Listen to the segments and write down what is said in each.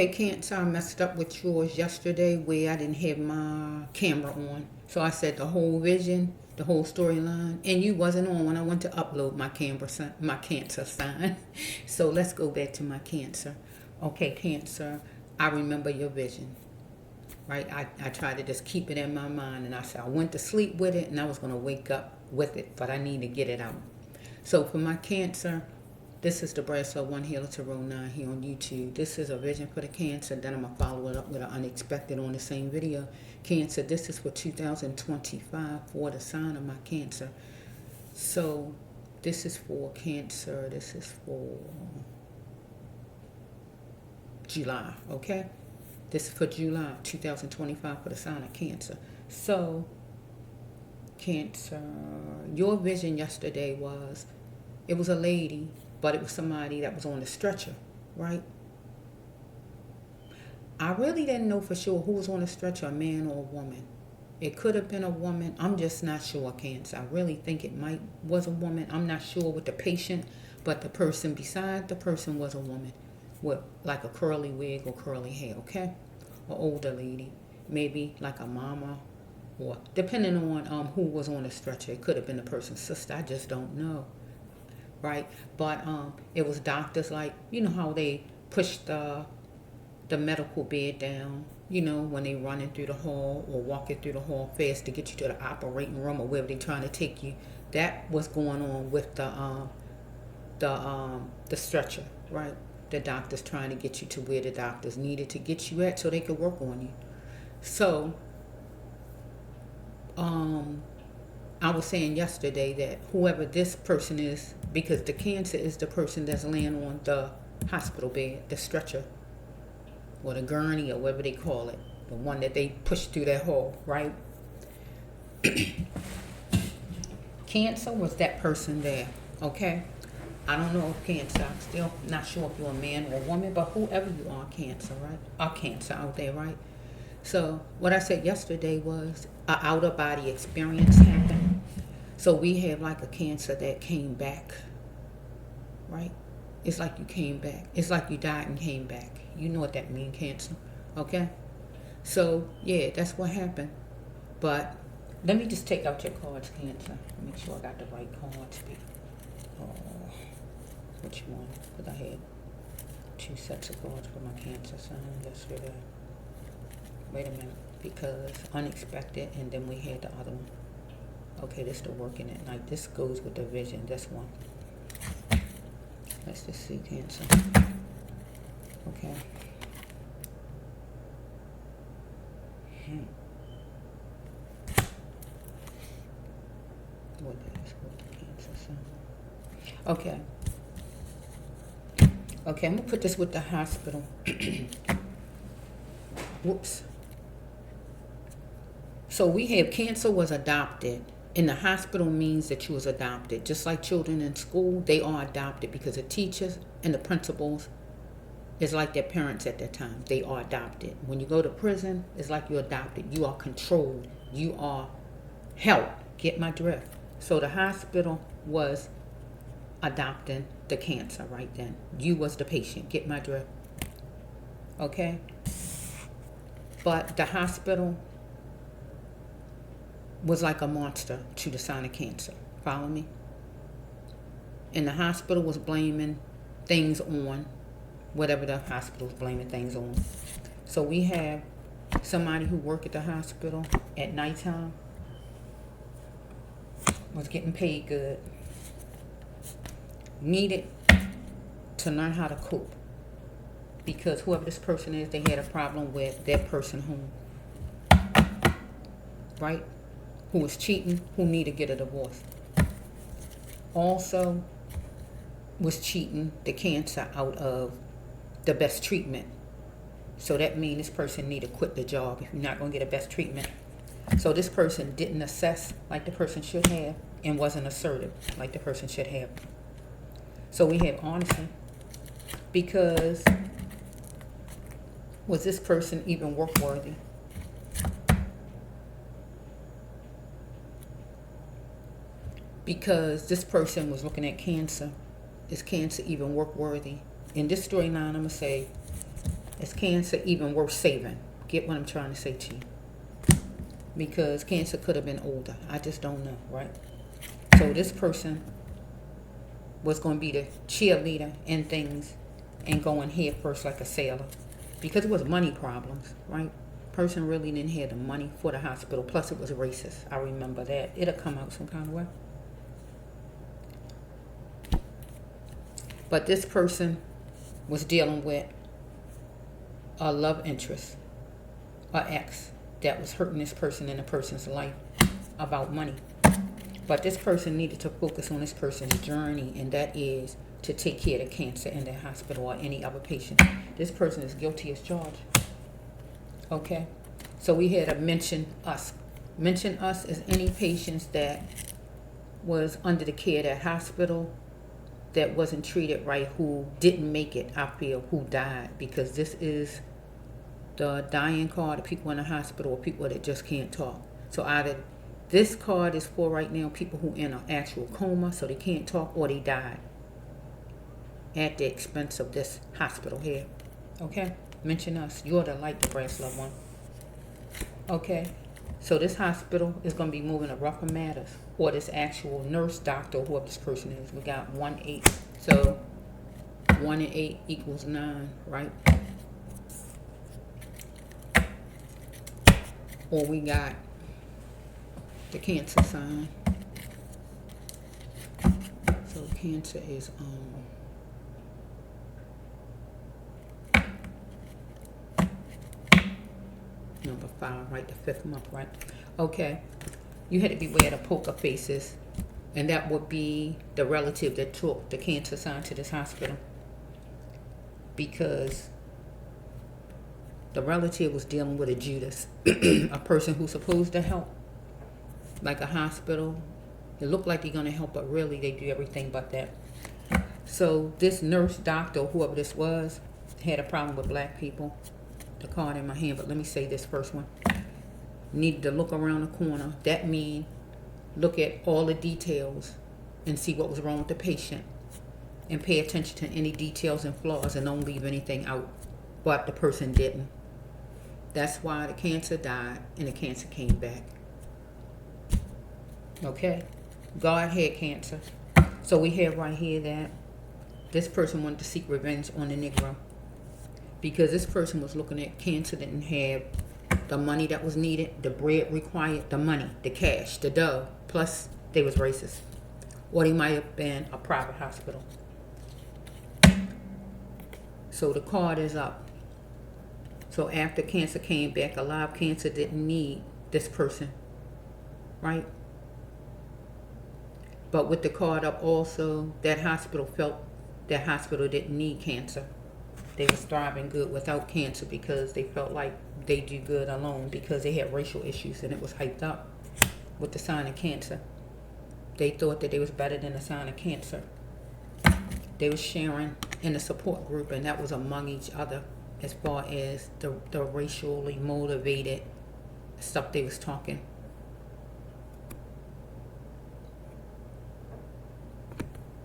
Hey, Cancer, I messed up with yours yesterday where I didn't have my camera on. So I said the whole vision, the whole storyline, and you wasn't on when I went to upload my my Cancer sign. So let's go back to my Cancer. Okay, Cancer, I remember your vision, right? I tried to just keep it in my mind, and I said I went to sleep with it, and I was going to wake up with it, but I need to get it out. So for my Cancer, this is the Brass of One Healer to Row 9 here on YouTube. This is a vision for the Cancer. Then I'm going to follow it up with an unexpected on the same video. Cancer, this is for 2025 for the sign of my Cancer. So this is for Cancer. This is for July, okay? This is for July 2025 for the sign of Cancer. So, Cancer, your vision yesterday was, it was a lady, but it was somebody that was on the stretcher, right? I really didn't know for sure who was on the stretcher, a man or a woman. It could have been a woman. I'm just not sure, Cancer. I really think it was a woman. I'm not sure with the patient, but the person beside the person was a woman with like a curly wig or curly hair, okay? Or older lady, maybe like a mama, or depending on who was on the stretcher. It could have been the person's sister. I just don't know, right? But it was doctors, like, you know how they push the medical bed down, you know, when they running through the hall or walking through the hall fast to get you to the operating room or wherever they trying to take you. That was going on with the stretcher, right? The doctors trying to get you to where the doctors needed to get you at so they could work on you. So I was saying yesterday that whoever this person is, because the Cancer is the person that's laying on the hospital bed, the stretcher, or the gurney, or whatever they call it, the one that they push through that hole, right? Cancer was that person there, okay? I don't know if Cancer, I'm still not sure if you're a man or a woman, but whoever you are, Cancer, right? Are Cancer out there, right? So what I said yesterday was an outer body experience happened. So we have like a Cancer that came back, right? It's like you came back. It's like you died and came back. You know what that means, Cancer, okay? So yeah, that's what happened. But let me just take out your cards, Cancer. Make sure I got the right cards. Oh, which one? Because I had two sets of cards for my Cancer sign yesterday. Wait a minute, because unexpected, and then we had the other one. Okay, this the working at night. This goes with the vision. This one. Let's just see, Cancer. Okay. What is with the Cancer sign? Okay. Okay, I'm gonna put this with the hospital. Whoops. So we have Cancer was adopted. And the hospital means that you was adopted. Just like children in school, they are adopted because the teachers and the principals is like their parents at that time. They are adopted. When you go to prison, it's like you're adopted. You are controlled. You are helped. Get my drift? So the hospital was adopting the Cancer right then. You was the patient. Get my drift? Okay? But the hospital was like a monster to the sign of Cancer. Follow me? And the hospital was blaming things on whatever the hospital was blaming things on. So we have somebody who worked at the hospital at nighttime, was getting paid good, needed to learn how to cope, because whoever this person is, they had a problem with that person home, right? Who was cheating, who needed to get a divorce. Also was cheating the Cancer out of the best treatment. So that means this person need to quit the job if you're not going to get a best treatment. So this person didn't assess like the person should have, and wasn't assertive like the person should have. So we have honesty, because was this person even work worthy? Because this person was looking at Cancer. Is Cancer even work worthy? In this storyline, I'm going to say Is cancer even worth saving? Get what I'm trying to say to you? Because cancer could have been older. I just don't know, right? So this person was going to be the cheerleader and things and going head first like a sailor. Because it was money problems, right? Person really didn't have the money for the hospital. Plus it was racist. I remember that. It'll come out some kind of way. But this person was dealing with a love interest, a ex that was hurting this person in a person's life about money. But this person needed to focus on this person's journey, and that is to take care of the cancer in the hospital or any other patient. This person is guilty as charged. Okay? So we had to mention us. Mention us as any patients that was under the care of that hospital that wasn't treated right, who didn't make it, I feel, who died. Because this is the dying card of people in the hospital or people that just can't talk. So either this card is for right now people who in an actual coma, so they can't talk, or they died at the expense of this hospital here. Okay? Mention us. You're the light, the brass loved one. Okay? So this hospital is going to be moving to rougher matters, or this actual nurse, doctor, whoever this person is. We got 1, 8. So 1 and 8 equals 9, right? Or we got the Cancer sign. So Cancer is number 5, right? The 5th month, right? Okay. You had to beware of the poker faces, and that would be the relative that took the Cancer sign to this hospital, because the relative was dealing with a Judas, a person who's supposed to help, like a hospital. It looked like they're going to help, but really they do everything but that. So this nurse, doctor, whoever this was, had a problem with black people. The card in my hand, but let me say this first one. Needed to look around the corner. That means look at all the details and see what was wrong with the patient, and pay attention to any details and flaws, and don't leave anything out. But the person didn't. That's why the cancer died and the cancer came back. Okay? God had cancer. So we have right here that this person wanted to seek revenge on the Negro, because this person was looking at cancer didn't have the money that was needed, the bread required, the money, the cash, the dough, plus they was racist. Or they might have been a private hospital. So the card is up. So after cancer came back alive, cancer didn't need this person, right? But with the card up also, that hospital felt that hospital didn't need cancer. They was thriving good without cancer, because they felt like they do good alone, because they had racial issues and it was hyped up with the sign of Cancer. They thought that they was better than the sign of Cancer. They was sharing in a support group, and that was among each other as far as the racially motivated stuff they was talking.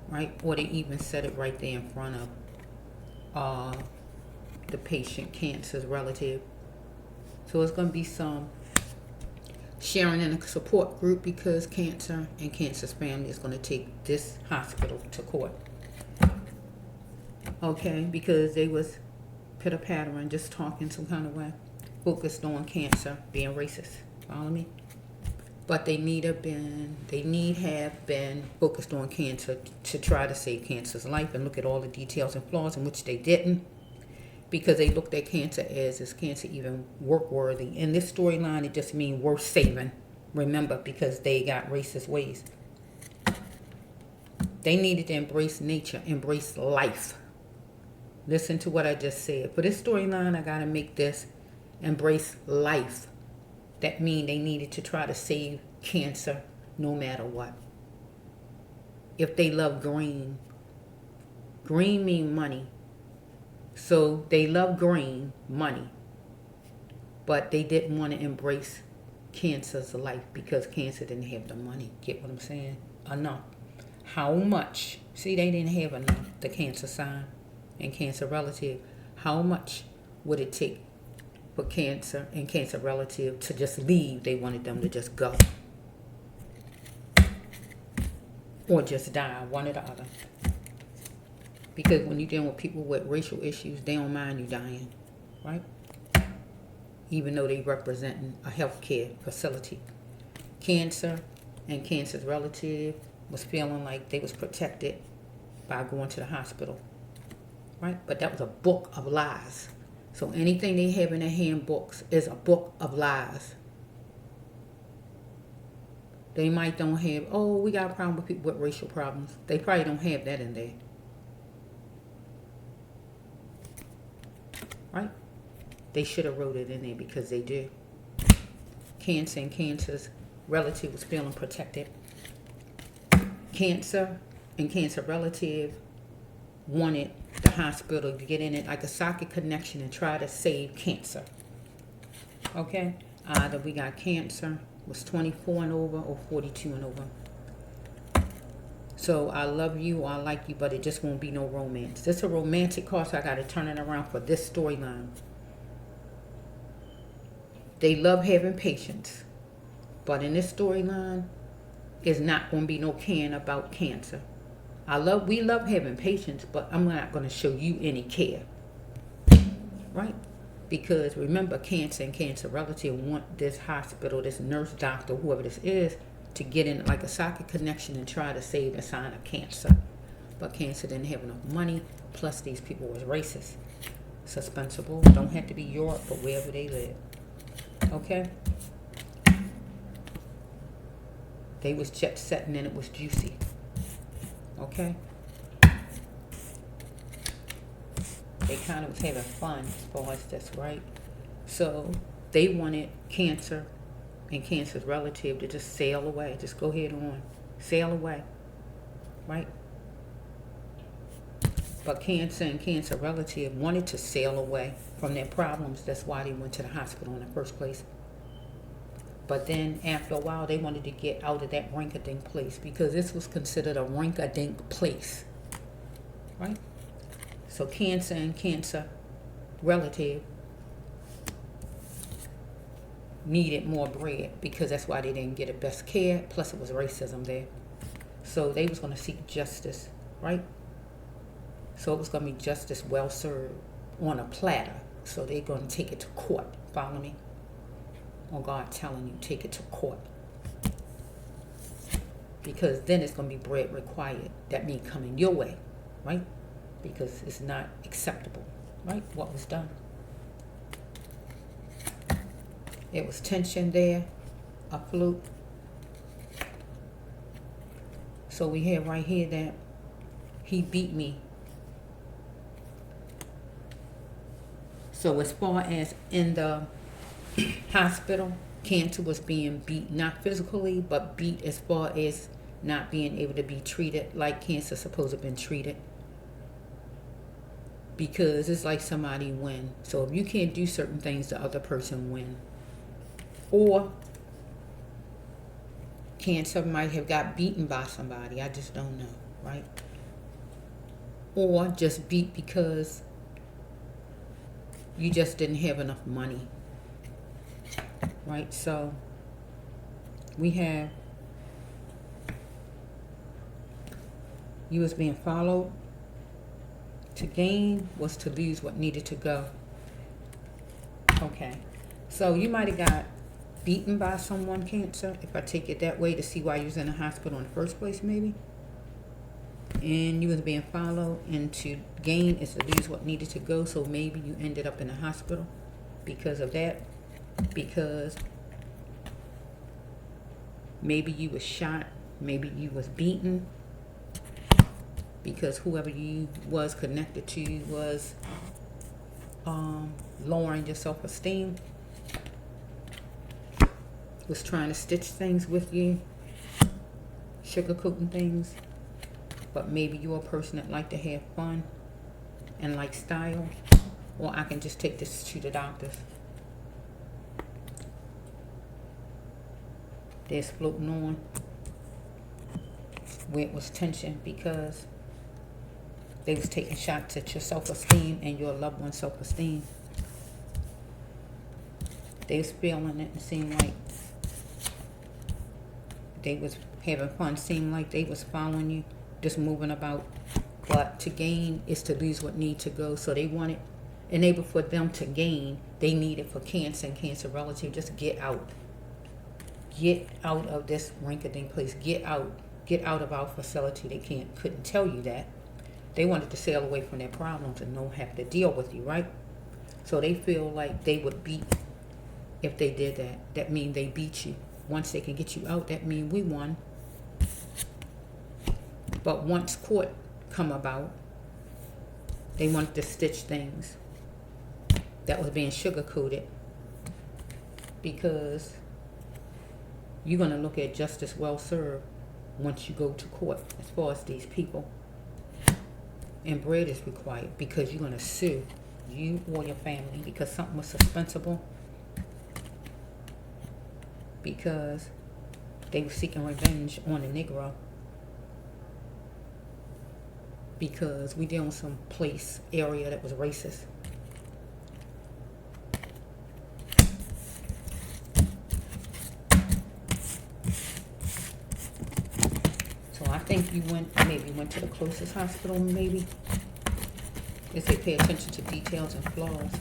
Right? Or they even said it right there in front of the patient, cancer's relative. So it's going to be some sharing in a support group, because cancer and cancer's family is going to take this hospital to court. Okay? Because they was pitter-pattering, just talking some kind of way, focused on cancer being racist. Follow me? But they need have been focused on cancer to try to save cancer's life and look at all the details and flaws, in which they didn't, because they looked at cancer as, is cancer even work worthy? In this storyline, it just means worth saving. Remember, because they got racist ways. They needed to embrace nature, embrace life. Listen to what I just said. For this storyline, I got to make this embrace life. That means they needed to try to save cancer no matter what. If they love green, green mean money. So they love green, money. But they didn't want to embrace cancer's life, because cancer didn't have the money. Get what I'm saying? Enough. How much? See, they didn't have enough. The Cancer sign and Cancer relative. How much would it take for cancer and cancer relative to just leave? They wanted them to just go. Or just die, one or the other. Because when you're dealing with people with racial issues, they don't mind you dying, right? Even though they representing a healthcare facility. Cancer and cancer's relative was feeling like they was protected by going to the hospital, right? But that was a book of lies. So anything they have in their handbooks is a book of lies. They might don't have, oh, we got a problem with people with racial problems. They probably don't have that in there. Right? They should have wrote it in there because they do. Cancer and cancer's relative was feeling protected. Cancer and cancer relative wanted the hospital to get in it like a socket connection and try to save cancer. Okay? Either we got cancer, was 24 and over, or 42 and over. So I love you or I like you, but it just won't be no romance. This is a romantic card, so I got to turn it around for this storyline. They love having patience, but in this storyline, it's not going to be no caring about cancer. We love having patience, but I'm not going to show you any care, right? Because remember, cancer and cancer relative want this hospital, this nurse, doctor, whoever this is, to get in like a socket connection and try to save the sign of cancer. But cancer didn't have enough money, plus these people was racist. Suspenseful, don't have to be Europe, but wherever they live. Okay? They was jet setting and it was juicy. Okay? They kind of was having fun as far as this, right? So they wanted cancer and cancer's relative to just sail away. Just go ahead on. Sail away. Right? But cancer and cancer relative wanted to sail away from their problems. That's why they went to the hospital in the first place. But then after a while, they wanted to get out of that rink-a-dink place because this was considered a rink-a-dink place. Right? So cancer and cancer relative needed more bread because that's why they didn't get the best care. Plus it was racism there. So they was going to seek justice, right? So it was going to be justice well served on a platter. So they're going to take it to court. Follow me? Or God telling you, take it to court. Because then it's going to be bread required. That means coming your way, right? Because it's not acceptable, right? What was done. It was tension there, afloat. So we have right here that he beat me. So as far as in the hospital, cancer was being beat, not physically, but beat as far as not being able to be treated like cancer supposed to have been treated. Because it's like somebody win. So if you can't do certain things, the other person win. Or cancer might have got beaten by somebody. I just don't know, right? Or just beat because you just didn't have enough money. Right? So we have you was being followed. To gain was to lose what needed to go. Okay. So you might have got beaten by someone, cancer, if I take it that way, to see why you was in the hospital in the first place, maybe. And you was being followed, and to gain is to lose what needed to go. So maybe you ended up in the hospital because of that. Because maybe you was shot, maybe you was beaten. Because whoever you was connected to was lowering your self-esteem, was trying to stitch things with you, sugarcoating things. But maybe you're a person that like to have fun and like style. Or I can just take this to the doctors. They're floating on where it was tension because they was taking shots at your self-esteem and your loved one's self-esteem. They was feeling it and seemed like they was having fun, seemed like they was following you, just moving about. But to gain is to lose what need to go. So they wanted, enable for them to gain, they needed for Cancer and Cancer relative, just get out. Get out of this rinky-dink place. Get out of our facility. They couldn't tell you that. They wanted to sail away from their problems and don't have to deal with you, right? So they feel like they would beat if they did that. That means they beat you. Once they can get you out, that means we won. But once court come about, they wanted to stitch things that was being sugar-coated, because you're going to look at justice well served once you go to court as far as these people. And bread is required because you're going to sue you or your family because something was suspensible, because they were seeking revenge on a Negro, because we dealing with some place, area that was racist. So I think you maybe went to the closest hospital, maybe. They say pay attention to details and flaws.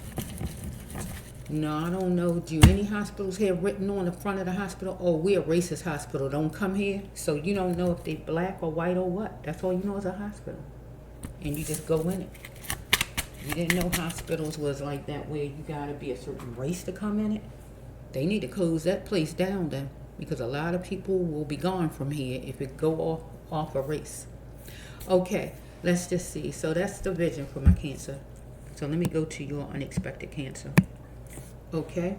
No, I don't know. Do any hospitals have written on the front of the hospital, oh, we're a racist hospital, don't come here? So you don't know if they black or white or what. That's all you know is a hospital. And you just go in it. You didn't know hospitals was like that where you gotta be a certain race to come in it. They need to close that place down then, because a lot of people will be gone from here if it go off a race. Okay, let's just see. So that's the vision for my Cancer. So let me go to your unexpected Cancer. Okay,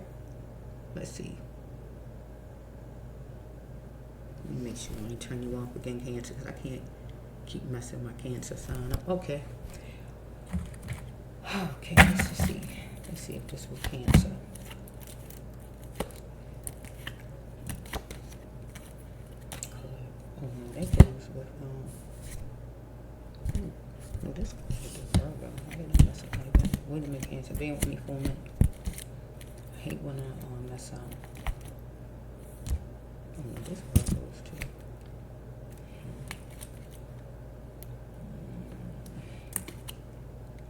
let's see. Let me make sure I turn you off again, Cancer, because I can't keep messing my Cancer sign up. Okay. Okay, let's just see. Let's see if this was Cancer. Oh no, that goes with no, this goes with the Virgo. I didn't mess up like that. Wait a minute, Cancer. Bear with me for a minute. I hate when I mess up. Oh no, this Virgo's too.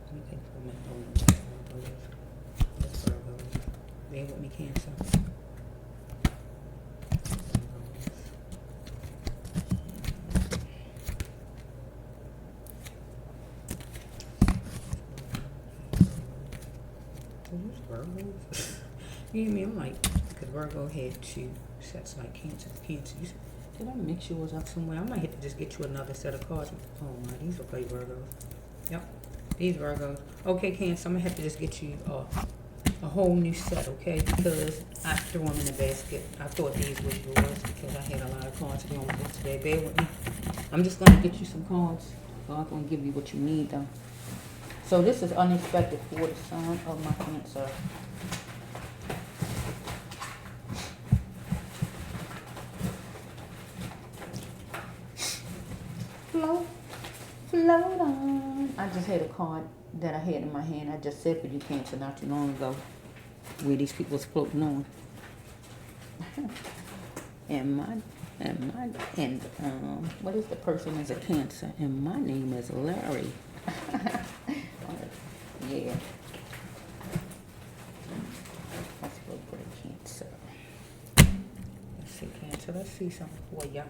Let me think for a minute. Oh no, this Virgo is. This Virgo is. Bear with me, Cancer. You know, I'm like, because Virgo had two sets like Cancer. Cancer. Did I mix yours up somewhere? I might have to just get you another set of cards. Oh my, these look like Virgos. Yep, these Virgos. Okay, Cancer, I'm gonna have to just get you a whole new set, okay? Because I threw them in the basket. I thought these were yours because I had a lot of cards going with this today. Bear with me. I'm just gonna get you some cards. God's gonna give you what you need though. So this is unexpected for the sign of my Cancer. Float on. I just had a card that I had in my hand. I just said for you, Cancer, not too long ago, where these people was floating on. What is the person is a Cancer? And my name is Larry. Yeah. Let's go for the Cancer. Let's see, Cancer. Let's see something for ya.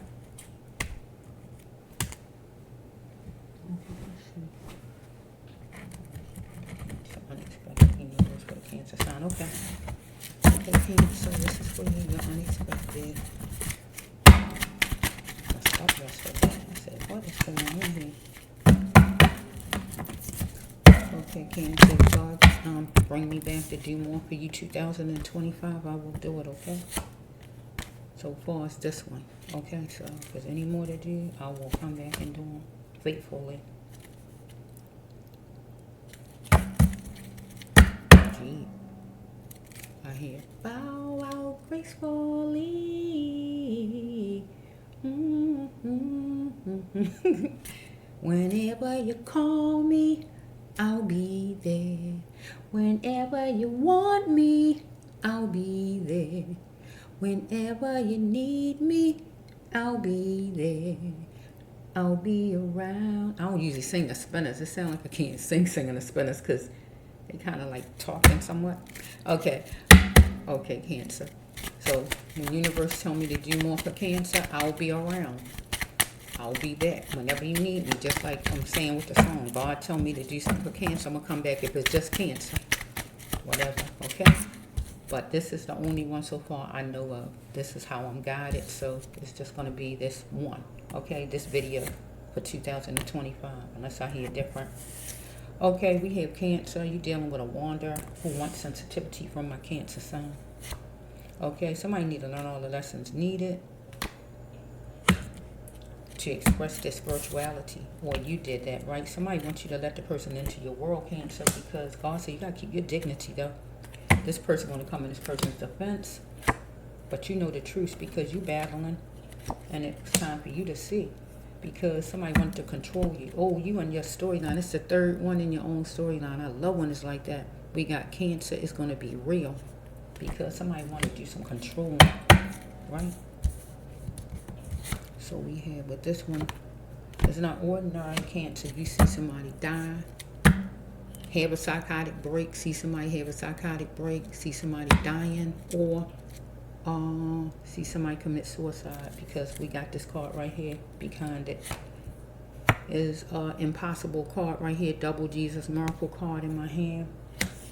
Unexpected emails for the Cancer sign. Okay. Okay, Cancer, this is for you. You're unexpected. Let's stop this for that. I said, what is going on here? Okay, Cancer, God, bring me back to do more for you 2025. I will do it, okay? So far as this one. Okay, so if there's any more to do, I will come back and do them faithfully. I hear bow out gracefully. Whenever you call me, I'll be there. Whenever you want me, I'll be there. Whenever you need me, I'll be there. I'll be around. I don't usually sing the spinners. It sounds like I can't singing the spinners because they kind of like talking somewhat. Okay. Okay, Cancer. So when universe tell me to do more for Cancer, I'll be around. I'll be back whenever you need me. Just like I'm saying with the song. God tell me to do something for Cancer, I'm going to come back if it's just Cancer. Whatever, okay? But this is the only one so far I know of. This is how I'm guided, so it's just going to be this one, okay? This video for 2025, unless I hear different. Okay, we have Cancer. You're dealing with a wanderer who wants sensitivity from my Cancer sign. Okay, somebody need to learn all the lessons needed to express their spirituality. Or you did that, right? Somebody wants you to let the person into your world, Cancer, because God said you got to keep your dignity, though. This person going to come in this person's defense, but you know the truth because you battling, and it's time for you to see, because somebody wants to control you. Oh, you and your storyline. It's the third one in your own storyline. I love when it's like that. We got Cancer. It's going to be real because somebody want to do some controlling, right? So we have with this one, it's not ordinary Cancer. You see somebody die, have a psychotic break, see somebody have a psychotic break, see somebody dying, or see somebody commit suicide, because we got this card right here behind it. Is impossible card right here, double Jesus miracle card in my hand.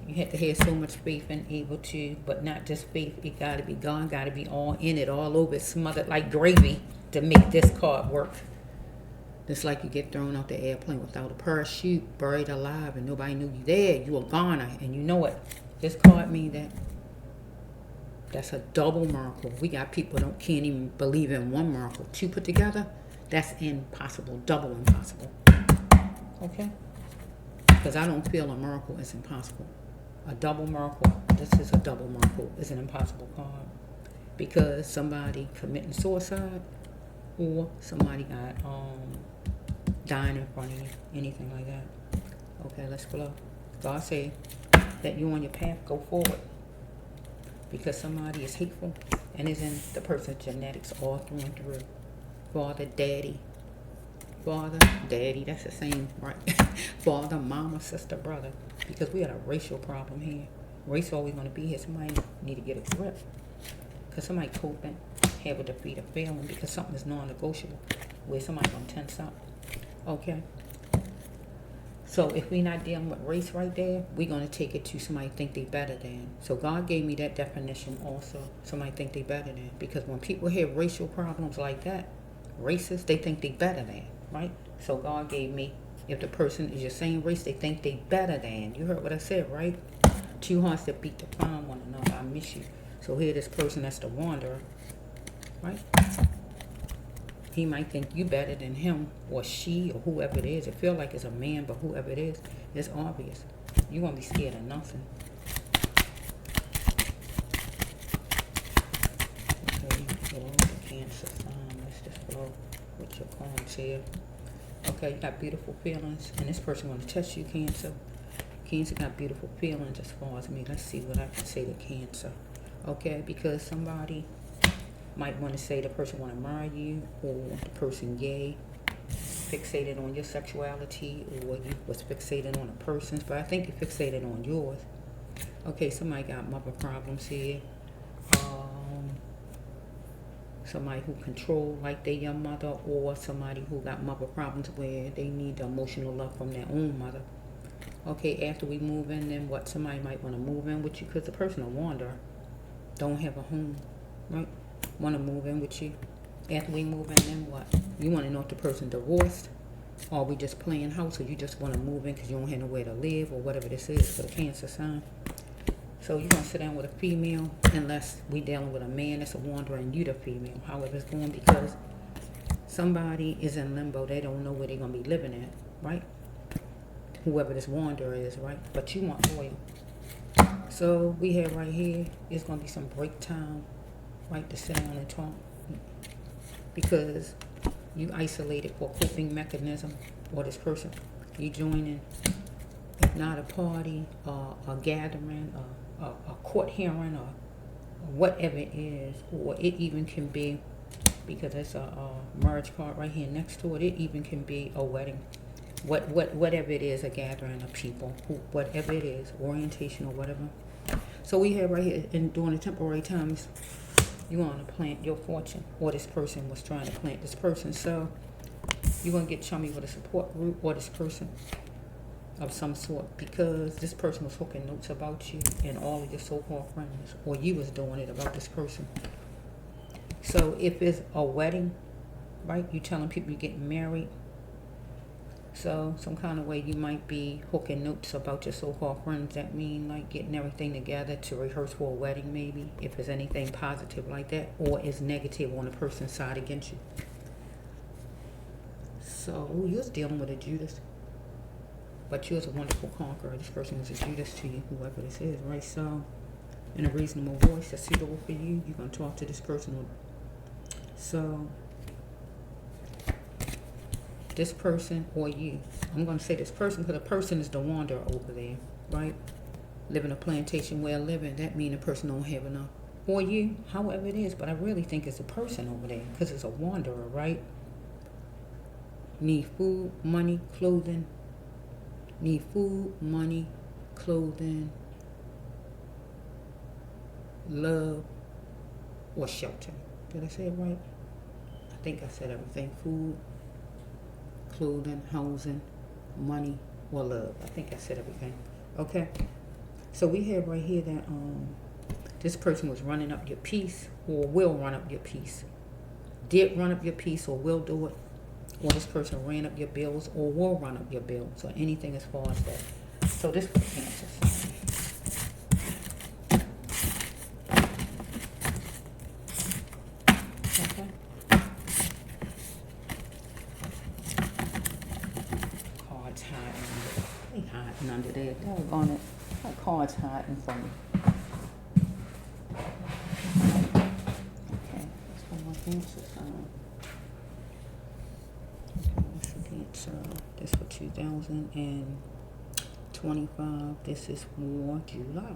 You have to have so much faith and able to, but not just faith, it got to be God, got to be all in it, all over it, smothered like gravy to make this card work. It's like you get thrown off the airplane without a parachute, buried alive, and nobody knew you there. You a goner, and you know it. This card means that that's a double miracle. We got people that can't even believe in one miracle. Two put together, that's impossible, double impossible. Okay? Because I don't feel a miracle is impossible. A double miracle, this is a double miracle, is an impossible card. Because somebody committing suicide, or somebody got dying in front of you, anything like that. Okay, let's flow. God say that you on your path, go forward, because somebody is hateful and is in the person's genetics all through and through. Father, daddy, that's the same, right? Father, mama, sister, brother, because we got a racial problem here. Race always going to be here. Somebody need to get a grip, because somebody coping, have a defeat, or failing, because something is non-negotiable, where somebody going to tense up. Okay? So if we're not dealing with race right there, we're going to take it to somebody think they better than. So God gave me that definition also. Somebody think they better than. Because when people have racial problems like that, racist, they think they better than, right? So God gave me, if the person is your same race, they think they better than. You heard what I said, right? Two hearts that beat to find one another. I miss you. So here this person that's the wanderer, right? He might think you better than him or she or whoever it is. It feel like it's a man, but whoever it is, it's obvious. You won't be scared of nothing. Okay, flow the Cancer sign. Let's just flow with your cards here. Okay, you got beautiful feelings, and this person want to touch you, Cancer. Cancer got beautiful feelings as far as me. Let's see what I can say to Cancer. Okay, because somebody might want to say the person want to marry you, or the person gay, fixated on your sexuality, or you was fixated on a person's, but I think you fixated on yours. Okay, somebody got mother problems here. Somebody who control like they your mother, or somebody who got mother problems where they need the emotional love from their own mother. Okay, after we move in, then what? Somebody might want to move in with you, because the person a wanderer, don't have a home, right? Want to move in with you. After we move in, then what? You want to know if the person divorced, or we just playing house, or you just want to move in because you don't have nowhere to live, or whatever this is for the Cancer sign. So you're going to sit down with a female, unless we dealing with a man that's a wanderer and you the female, however it's going, because somebody is in limbo. They don't know where they're going to be living at, right? Whoever this wanderer is, right? But you want loyal. So we have right here, it's going to be some break time, right, to sit down and talk, because you isolated for a coping mechanism, or this person, you joining, if not a party, a gathering, a court hearing, or whatever it is, or it even can be, because there's a marriage card right here next to it. It even can be a wedding. Whatever it is, a gathering of people, whatever it is, orientation or whatever. So we have right here, in during the temporary times, you want to plant your fortune, or this person was trying to plant this person. So you're going to get chummy with a support group or this person of some sort, because this person was hooking notes about you and all of your so-called friends, or you was doing it about this person. So if it's a wedding, right, you telling people you're getting married. So some kind of way you might be hooking notes about your so-called friends. That mean like getting everything together to rehearse for a wedding, maybe, if there's anything positive like that, or is negative on the person's side against you. So you was dealing with a Judas, but you was a wonderful conqueror. This person was a Judas to you, whoever this is, right? So in a reasonable voice that's suitable for you, you're going to talk to this person. So this person or you, I'm going to say this person, because the person is the wanderer over there, right? Living a plantation where living, that means the person don't have enough. Or you, however it is, but I really think it's a person over there, because it's a wanderer, right? Need food, money, clothing. Need food, money, clothing, love, or shelter. Did I say it right? I think I said everything. Food, clothing, housing, money, or love. I think I said everything. Okay. So we have right here that this person was running up your peace, or will run up your peace. Did run up your peace, or will do it. Or this person ran up your bills, or will run up your bills, or anything as far as that. So this for Cancer. Okay. Cards hiding. They hiding under there. Doggone it. My cards hiding from me. Okay. That's for my Cancer sign. This for 2025. This is for July.